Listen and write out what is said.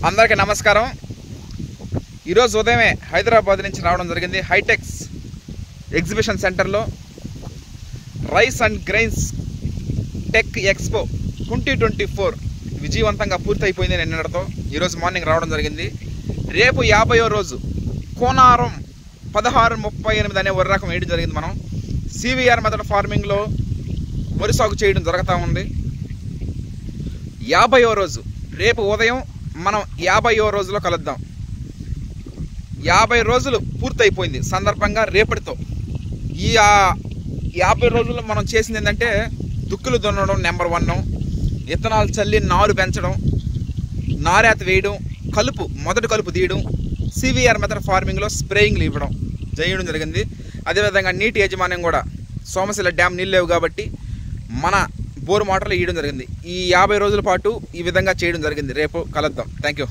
అందరికీ నమస్కారం। ఈరోజు ఉదయమే హైదరాబాద్ నుంచి రావడం జరిగింది। హైటెక్స్ ఎగ్జిబిషన్ సెంటర్లో rice and grains tech expo 2024 విజయవంతంగా పూర్తయిపోయింది నిన్నటితో। ఈరోజు మార్నింగ్ రావడం జరిగింది। రేపు 50వ రోజు కోనారం 1638 అనే వరి రకం వేయడం జరిగింది। మనం సివిఆర్ మెథడ్ ఫార్మింగ్లో వరి సాగు చేయడం జరుగుతూ ఉంది। 50వ రోజు రేపు ఉదయం మనం 50వ రోజులో కలుద్దాం। 50 రోజులు పూర్తయిపోయింది సందర్భంగా రేపటితో ఈ 50 రోజుల్లో మనం చేసింది ఏంటంటే దుక్కులు దున్నడం నెంబర్ 1, విత్తనాలు చల్లి నారు పెంచడం, నారేత వేయడం, మొదటి కలుపు తీయడం, సివిఆర్ మెథడ్ ఫార్మింగ్లో స్ప్రేయింగ్లు ఇవ్వడం చేయడం జరిగింది। అదేవిధంగా నీటి యాజమాన్యం కూడా సోమశిల డ్యామ్ నీళ్ళు లేవు కాబట్టి మన బోరు మోటార్లు ఇవ్వడం జరిగింది। ఈ 50 రోజుల పాటు ఈ విధంగా చేయడం జరిగింది। రేపు కలుద్దాం। Thank you.